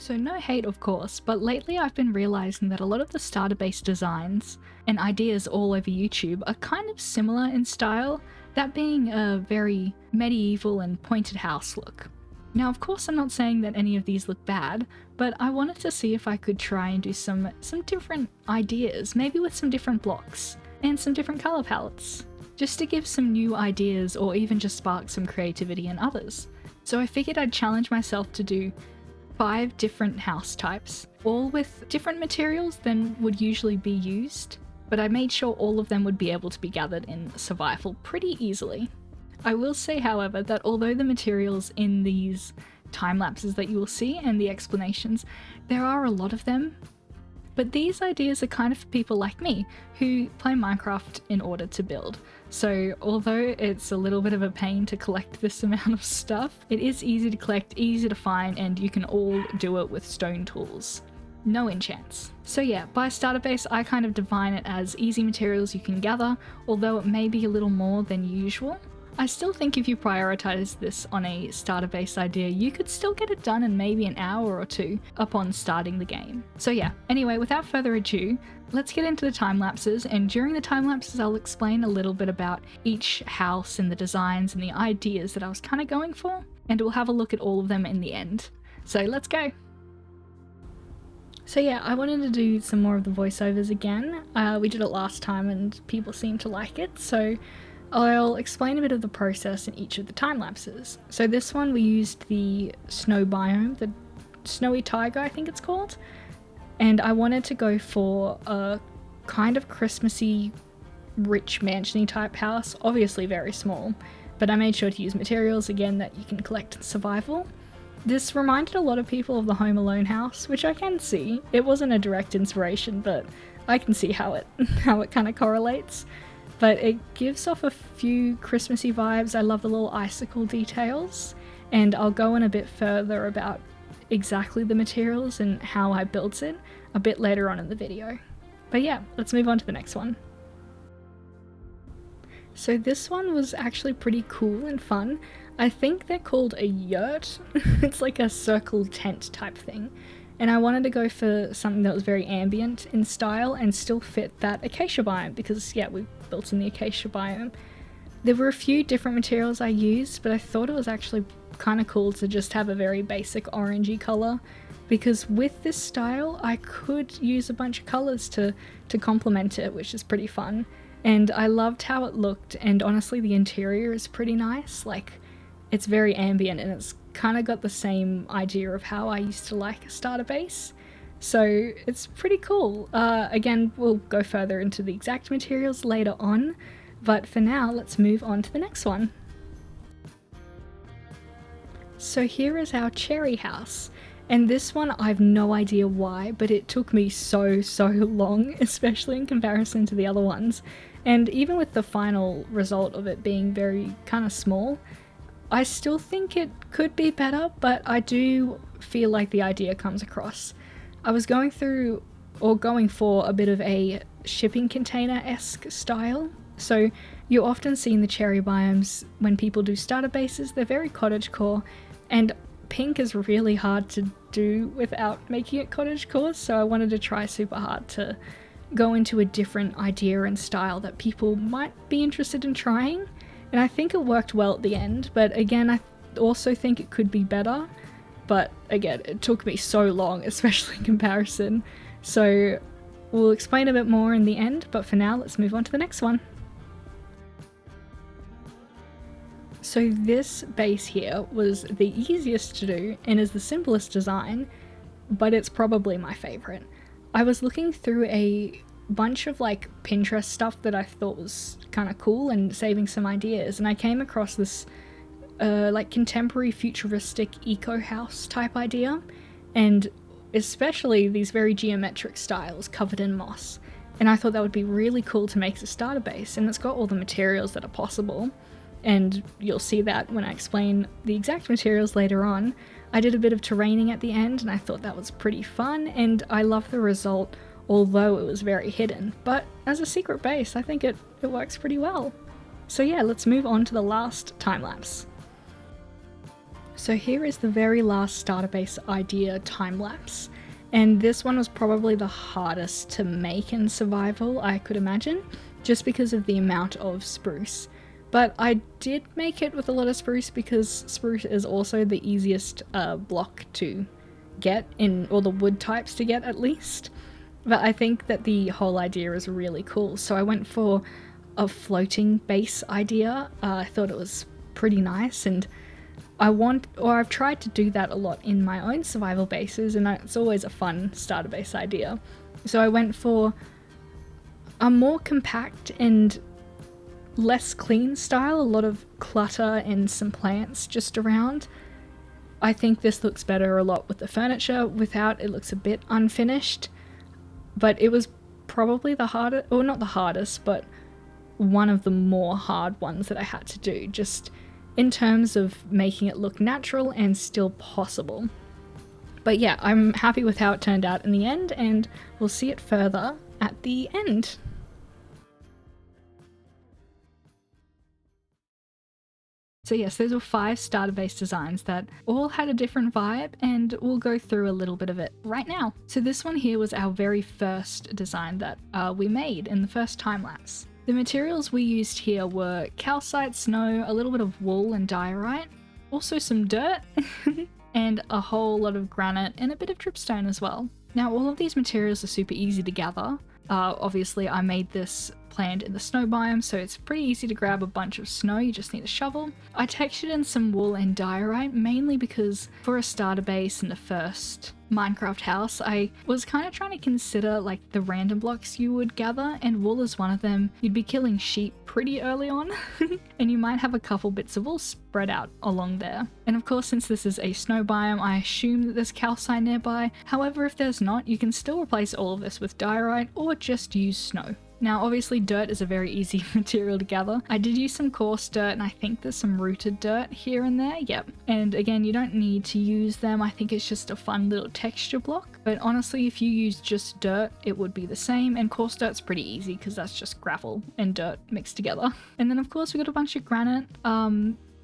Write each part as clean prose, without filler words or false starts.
So no hate of course, but lately I've been realizing that a lot of the starter base designs and ideas all over YouTube are kind of similar in style, that being a very medieval and pointed house look. Now of course I'm not saying that any of these look bad, but I wanted to see if I could try and do some different ideas, maybe with some different blocks and some different color palettes, just to give some new ideas or even just spark some creativity in others. So I figured I'd challenge myself to do 5 different house types, all with different materials than would usually be used, but I made sure all of them would be able to be gathered in survival pretty easily. I will say, however, that although the materials in these time lapses that you will see and the explanations, there are a lot of them, but these ideas are kind of for people like me who play Minecraft in order to build. So although it's a little bit of a pain to collect this amount of stuff, it is easy to collect, easy to find, and you can all do it with stone tools. No enchants. So yeah, by starter base I kind of define it as easy materials you can gather, although it may be a little more than usual. I still think if you prioritize this on a starter base idea, you could still get it done in maybe an hour or two upon starting the game. So yeah, anyway, without further ado, let's get into the time lapses, and during the time lapses I'll explain a little bit about each house and the designs and the ideas that I was kind of going for, and we'll have a look at all of them in the end. So let's go! So yeah, I wanted to do some more of the voiceovers again. We did it last time and people seemed to like it, so I'll explain a bit of the process in each of the time lapses. So this one we used the snow biome, the snowy taiga I think it's called, and I wanted to go for a kind of Christmassy, rich mansion-y type house, obviously very small, but I made sure to use materials again that you can collect in survival. This reminded a lot of people of the Home Alone house, which I can see. It wasn't a direct inspiration, but I can see how it kind of correlates. But it gives off a few Christmassy vibes. I love the little icicle details, and I'll go in a bit further about exactly the materials and how I built it a bit later on in the video. But yeah, let's move on to the next one. So this one was actually pretty cool and fun. I think they're called a yurt. It's like a circle tent type thing. And I wanted to go for something that was very ambient in style and still fit that Acacia biome, because yeah, we built in the Acacia biome. There were a few different materials I used, but I thought it was actually kind of cool to just have a very basic orangey colour, because with this style I could use a bunch of colours to complement it, which is pretty fun. And I loved how it looked, and honestly the interior is pretty nice. Like, it's very ambient and it's kind of got the same idea of how I used to like a starter base. So it's pretty cool. Again, we'll go further into the exact materials later on, but for now let's move on to the next one. So here is our cherry house, and this one I've no idea why, but it took me so long, especially in comparison to the other ones. And even with the final result of it being very kind of small, I still think it could be better, but I do feel like the idea comes across. I was going for a bit of a shipping container-esque style. So you often see in the cherry biomes when people do starter bases, they're very cottagecore, and pink is really hard to do without making it cottagecore, so I wanted to try super hard to go into a different idea and style that people might be interested in trying. And I think it worked well at the end, but again, I also think it could be better. But again, it took me so long, especially in comparison. So we'll explain a bit more in the end, but for now, let's move on to the next one. So this base here was the easiest to do and is the simplest design, but it's probably my favorite. I was looking through a bunch of like Pinterest stuff that I thought was kind of cool and saving some ideas, and I came across this like contemporary futuristic eco house type idea, and especially these very geometric styles covered in moss, and I thought that would be really cool to make as a starter base, and it's got all the materials that are possible, and you'll see that when I explain the exact materials later on. I did a bit of terraining at the end and I thought that was pretty fun, and I love the result, although it was very hidden, but as a secret base I think it works pretty well. So yeah, let's move on to the last time lapse. So here is the very last starter base idea time lapse. And this one was probably the hardest to make in survival, I could imagine, just because of the amount of spruce. But I did make it with a lot of spruce because spruce is also the easiest block to get in, or the wood types to get at least. But I think that the whole idea is really cool. So I went for a floating base idea. I thought it was pretty nice, and I've tried to do that a lot in my own survival bases, and it's always a fun starter base idea. So I went for a more compact and less clean style, a lot of clutter and some plants just around. I think this looks better a lot with the furniture. Without, it looks a bit unfinished, but it was probably the hardest, or not the hardest, but one of the more hard ones that I had to do, just in terms of making it look natural and still possible. But yeah, I'm happy with how it turned out in the end, and we'll see it further at the end. So yes, those were 5 starter base designs that all had a different vibe, and we'll go through a little bit of it right now. So this one here was our very first design that we made in the first time lapse. The materials we used here were calcite, snow, a little bit of wool and diorite, also some dirt, and a whole lot of granite and a bit of dripstone as well. Now all of these materials are super easy to gather. Obviously I made this planned in the snow biome, so it's pretty easy to grab a bunch of snow, you just need a shovel. I textured in some wool and diorite, mainly because for a starter base in the first Minecraft house, I was kind of trying to consider like the random blocks you would gather, and wool is one of them. You'd be killing sheep pretty early on, and you might have a couple bits of wool spread out along there. And of course, since this is a snow biome, I assume that there's calcite nearby. However, if there's not, you can still replace all of this with diorite or just use snow. Now obviously dirt is a very easy material to gather. I did use some coarse dirt, and I think there's some rooted dirt here and there, yep. And again, you don't need to use them, I think it's just a fun little texture block. But honestly, if you use just dirt, it would be the same, and coarse dirt's pretty easy because that's just gravel and dirt mixed together. And then of course we got a bunch of granite.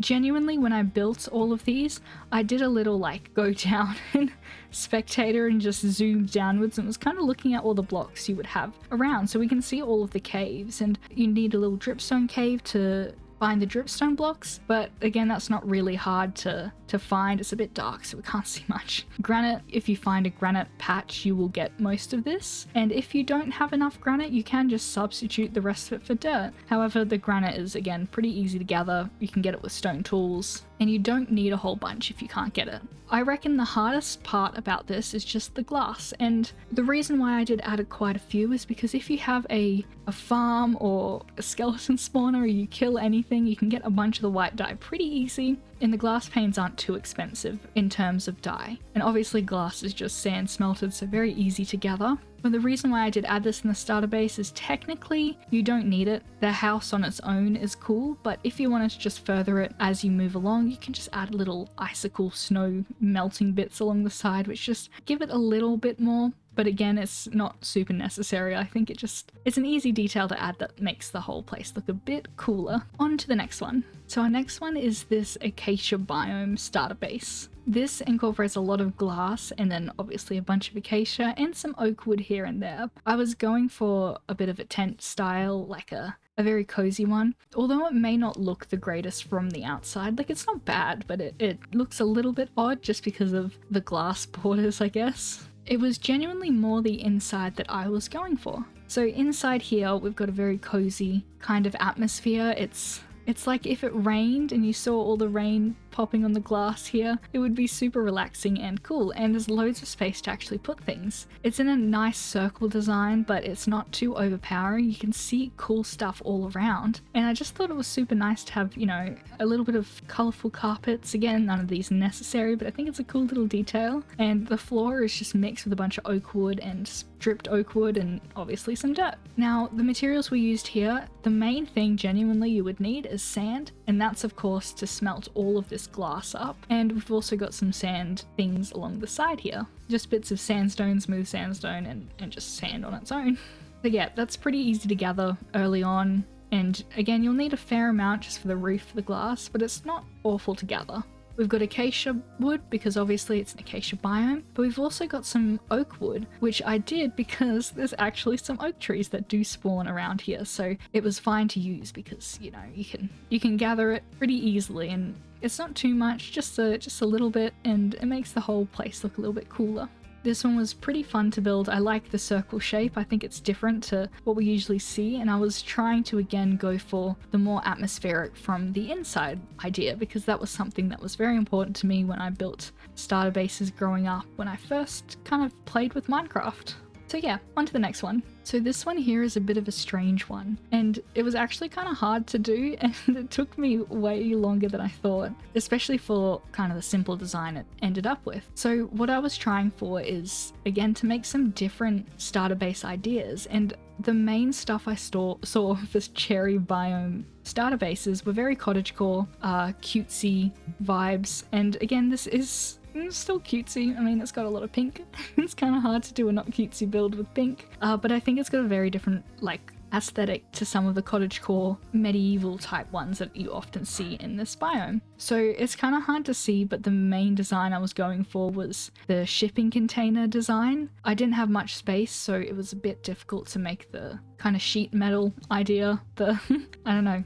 Genuinely, when I built all of these, I did a little like go down in spectator and just zoomed downwards and was kind of looking at all the blocks you would have around, so we can see all of the caves. And you need a little dripstone cave to find the dripstone blocks, but again, that's not really hard to find. It's a bit dark, so we can't see much. Granite, if you find a granite patch, you will get most of this, and if you don't have enough granite, you can just substitute the rest of it for dirt. However, the granite is again pretty easy to gather. You can get it with stone tools, and you don't need a whole bunch if you can't get it. I reckon the hardest part about this is just the glass, and the reason why I did add quite a few is because if you have a farm or a skeleton spawner, or you kill anything, you can get a bunch of the white dye pretty easy, and the glass panes aren't too expensive in terms of dye. And obviously glass is just sand smelted, so very easy to gather. But the reason why I did add this in the starter base is technically you don't need it. The house on its own is cool, but if you wanted to just further it as you move along, you can just add little icicle snow melting bits along the side, which just give it a little bit more. But again, it's not super necessary. I think it's an easy detail to add that makes the whole place look a bit cooler. On to the next one. So our next one is this Acacia biome starter base. This incorporates a lot of glass and then obviously a bunch of acacia and some oak wood here and there. I was going for a bit of a tent style, like a very cozy one. Although it may not look the greatest from the outside, like it's not bad, but it looks a little bit odd just because of the glass borders, I guess. It was genuinely more the inside that I was going for. So inside here, we've got a very cozy kind of atmosphere. It's like if it rained and you saw all the rain popping on the glass here, it would be super relaxing and cool, and there's loads of space to actually put things. It's in a nice circle design, but it's not too overpowering. You can see cool stuff all around, and I just thought it was super nice to have, you know, a little bit of colourful carpets. Again, none of these are necessary, but I think it's a cool little detail. And the floor is just mixed with a bunch of oak wood and stripped oak wood and obviously some dirt. Now, the materials we used here, the main thing genuinely you would need is sand, and that's of course to smelt all of this glass up. And we've also got some sand things along the side here, just bits of sandstone, smooth sandstone, and just sand on its own. But yeah, that's pretty easy to gather early on, and again, you'll need a fair amount just for the roof of the glass, but it's not awful to gather. We've got acacia wood because obviously it's an acacia biome, but we've also got some oak wood, which I did because there's actually some oak trees that do spawn around here, so it was fine to use because, you know, you can gather it pretty easily, and it's not too much, just a little bit, and it makes the whole place look a little bit cooler. This one was pretty fun to build. I like the circle shape. I think it's different to what we usually see, and I was trying to again go for the more atmospheric from the inside idea because that was something that was very important to me when I built starter bases growing up when I first kind of played with Minecraft. So yeah, on to the next one. So this one here is a bit of a strange one, and it was actually kind of hard to do, and it took me way longer than I thought, especially for kind of the simple design it ended up with. So what I was trying for is, again, to make some different starter base ideas, and the main stuff I saw for cherry biome starter bases were very cottagecore, cutesy vibes, and again, this is still cutesy. I mean, it's got a lot of pink. It's kind of hard to do a not cutesy build with pink, but I think it's got a very different like aesthetic to some of the cottagecore medieval type ones that you often see in this biome. So it's kind of hard to see, but the main design I was going for was the shipping container design. I didn't have much space, so it was a bit difficult to make the kind of sheet metal idea, the I don't know,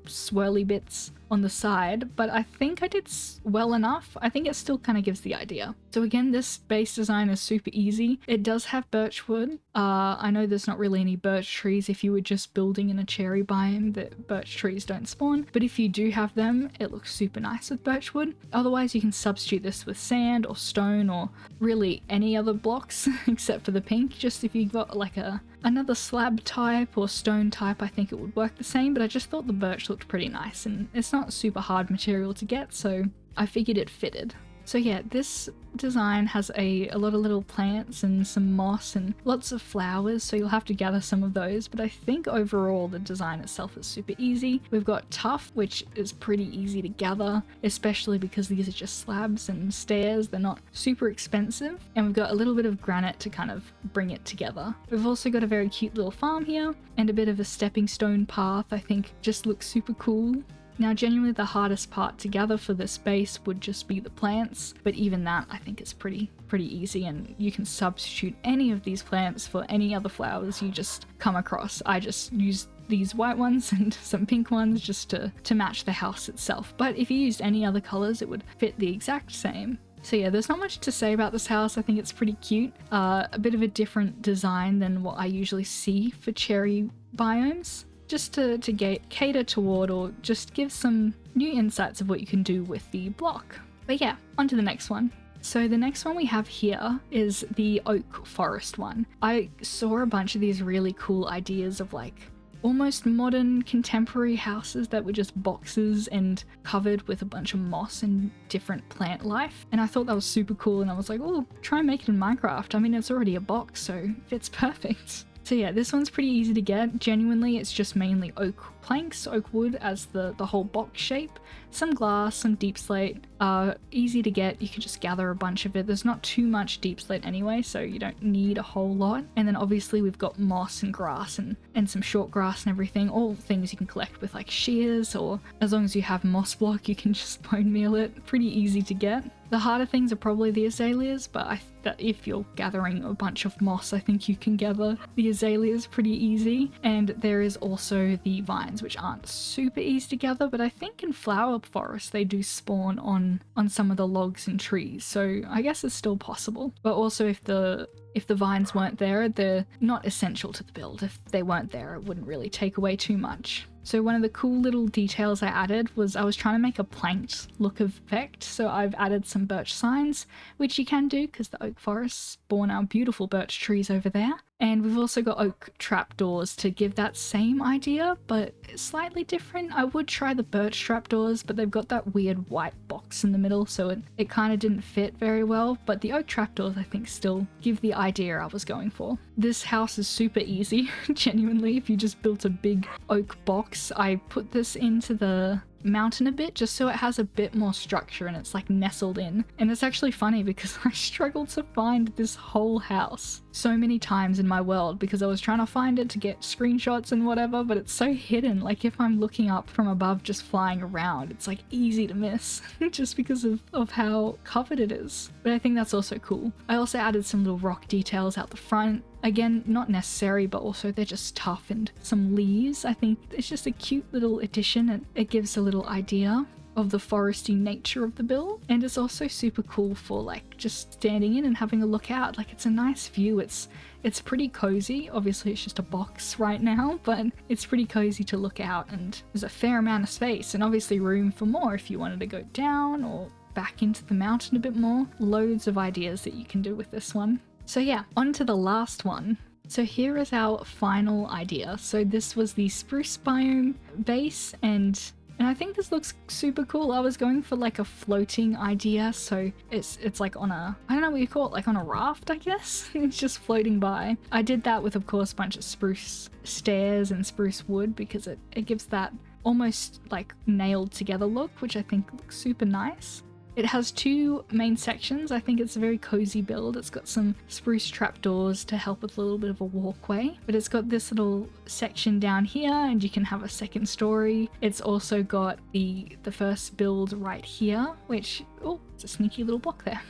swirly bits on the side, but I think I did well enough. I think it still kind of gives the idea. So again, this base design is super easy. It does have birch wood. I know there's not really any birch trees if you were just building in a cherry biome, that birch trees don't spawn, but if you do have them, it looks super nice with birch wood. Otherwise, you can substitute this with sand or stone or really any other blocks except for the pink. Just if you've got like another slab type or stone type, I think it would work the same, but I just thought the birch looked pretty nice, and it's not super hard material to get, so I figured it fitted. So yeah, this design has a lot of little plants and some moss and lots of flowers, so you'll have to gather some of those, but I think overall the design itself is super easy. We've got tuff, which is pretty easy to gather, especially because these are just slabs and stairs. They're not super expensive, and we've got a little bit of granite to kind of bring it together. We've also got a very cute little farm here and a bit of a stepping stone path. I think just looks super cool. Now, genuinely the hardest part to gather for this base would just be the plants, but even that I think is pretty easy, and you can substitute any of these plants for any other flowers you just come across. I just used these white ones and some pink ones just to match the house itself, but if you used any other colors it would fit the exact same. So yeah, there's not much to say about this house. I think it's pretty cute. A bit of a different design than what I usually see for cherry biomes, just to cater toward or just give some new insights of what you can do with the block. But yeah, on to the next one. So the next one we have here is the oak forest one. I saw a bunch of these really cool ideas of like almost modern contemporary houses that were just boxes and covered with a bunch of moss and different plant life, and I thought that was super cool, and I was like, oh, try and make it in Minecraft. I mean, it's already a box, so it fits perfect. So yeah, this one's pretty easy to get. Genuinely, it's just mainly oak planks, oak wood as the whole box shape, some glass, some deep slate. Easy to get. You can just gather a bunch of it. There's not too much deep slate anyway, so you don't need a whole lot. And then obviously we've got moss and grass and some short grass and everything, all things you can collect with like shears, or as long as you have moss block you can just bone meal it. Pretty easy to get. The harder things are probably the azaleas, but if you're gathering a bunch of moss, I think you can gather the azaleas pretty easy. And there is also the vines, which aren't super easy to gather, but I think in flower forests they do spawn on some of the logs and trees, so I guess it's still possible. But also if the vines weren't there, they're not essential to the build. If they weren't there, it wouldn't really take away too much. So one of the cool little details I added was I was trying to make a planked look effect, so I've added some birch signs, which you can do because the oak forests spawn our beautiful birch trees over there. And we've also got oak trapdoors to give that same idea, but slightly different. I would try the birch trapdoors, but they've got that weird white box in the middle, so it kind of didn't fit very well. But the oak trapdoors I think still give the idea I was going for. This house is super easy, genuinely. If you just built a big oak box, I put this into the mountain a bit just so it has a bit more structure and it's like nestled in. And it's actually funny because I struggled to find this whole house. so many times in my world because I was trying to find it to get screenshots and whatever, but it's so hidden. Like if I'm looking up from above just flying around, it's like easy to miss just because of how covered it is. But I think that's also cool. I also added some little rock details out the front. Again, not necessary, but also they're just tough, and some leaves. I think it's just a cute little addition, and it gives a little idea of the foresty nature of the build. And it's also super cool for like just standing in and having a look out. Like it's a nice view. It's pretty cozy. Obviously it's just a box right now, but it's pretty cozy to look out, and there's a fair amount of space and obviously room for more if you wanted to go down or back into the mountain a bit more. Loads of ideas that you can do with this one. So yeah, on to the last one. So here is our final idea. So this was the spruce biome base, and I think this looks super cool. I was going for like a floating idea, so it's like on a, I don't know what you call it, like on a raft, I guess. It's just floating by. I did that with, of course, a bunch of spruce stairs and spruce wood because it gives that almost like nailed together look, which I think looks super nice. It has two main sections. I think it's a very cozy build. It's got some spruce trapdoors to help with a little bit of a walkway, but it's got this little section down here and you can have a second story. It's also got the first build right here, which, oh, it's a sneaky little block there.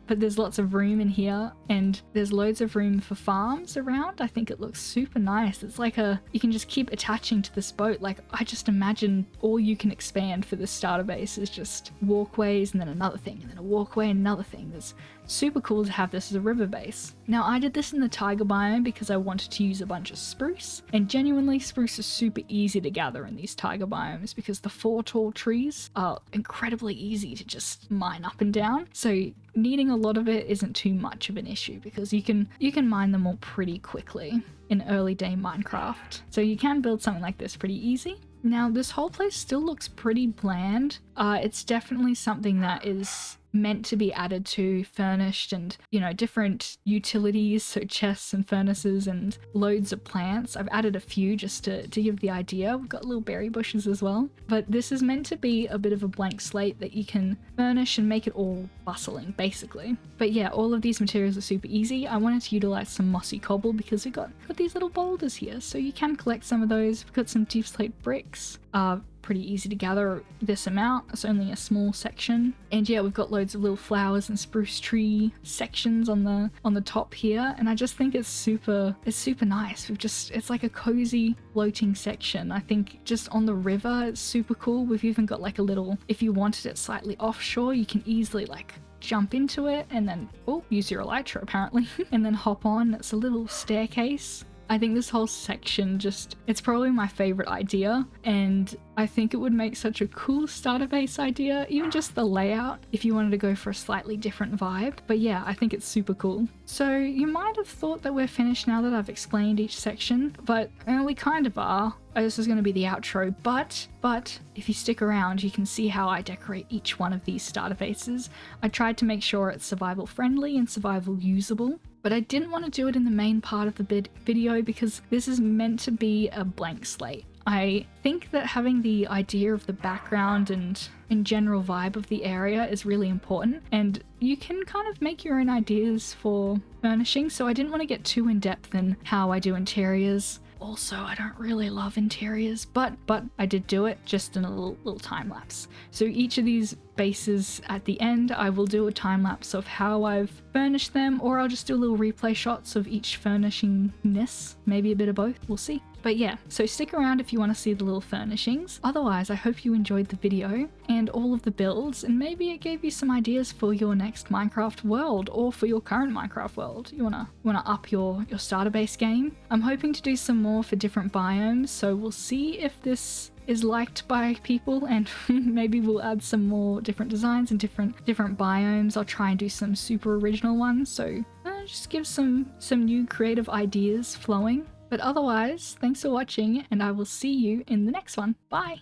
But there's lots of room in here, and there's loads of room for farms around. I think it looks super nice. It's like you can just keep attaching to this boat. Like I just imagine all you can expand for this starter base is just walkways and then another thing and then a walkway and another thing. It's super cool to have this as a river base. Now I did this in the taiga biome because I wanted to use a bunch of spruce, and genuinely spruce is super easy to gather in these taiga biomes because the 4 tall trees are incredibly easy to just mine up and down. So needing a lot of it isn't too much of an issue because you can mine them all pretty quickly in early day Minecraft. So you can build something like this pretty easy. Now this whole place still looks pretty bland. It's definitely something that is meant to be added to, furnished, and different utilities, so chests and furnaces and loads of plants. I've added a few just to give the idea. We've got little berry bushes as well, but this is meant to be a bit of a blank slate that you can furnish and make it all bustling basically. But yeah, all of these materials are super easy. I wanted to utilize some mossy cobble because we've got these little boulders here, so you can collect some of those. We've got some deep slate bricks. Pretty easy to gather this amount. It's only a small section, and yeah, we've got loads of little flowers and spruce tree sections on the top here, and I just think it's super nice. It's like a cozy floating section. I think just on the river it's super cool. We've even got like a little, if you wanted it slightly offshore, you can easily like jump into it and then use your elytra apparently and then hop on. It's a little staircase. I think this whole section it's probably my favorite idea, and I think it would make such a cool starter base idea, even just the layout, if you wanted to go for a slightly different vibe. But yeah, I think it's super cool. So you might have thought that we're finished now that I've explained each section, but we kind of are. This is going to be the outro, but if you stick around, you can see how I decorate each one of these starter bases. I tried to make sure it's survival friendly and survival usable, but I didn't want to do it in the main part of the video because this is meant to be a blank slate. I think that having the idea of the background and in general vibe of the area is really important, and you can kind of make your own ideas for furnishing, so I didn't want to get too in depth in how I do interiors. Also, I don't really love interiors, but I did do it just in a little time lapse. So each of these bases at the end, I will do a time lapse of how I've furnished them, or I'll just do little replay shots of each furnishingness, maybe a bit of both, we'll see. But yeah, so stick around if you want to see the little furnishings. Otherwise, I hope you enjoyed the video and all of the builds, and maybe it gave you some ideas for your next Minecraft world or for your current Minecraft world. You wanna up your starter base game. I'm hoping to do some more for different biomes, so we'll see if this is liked by people, and maybe we'll add some more different designs and different biomes. I'll try and do some super original ones, so just give some new creative ideas flowing. But otherwise, thanks for watching, and I will see you in the next one. Bye!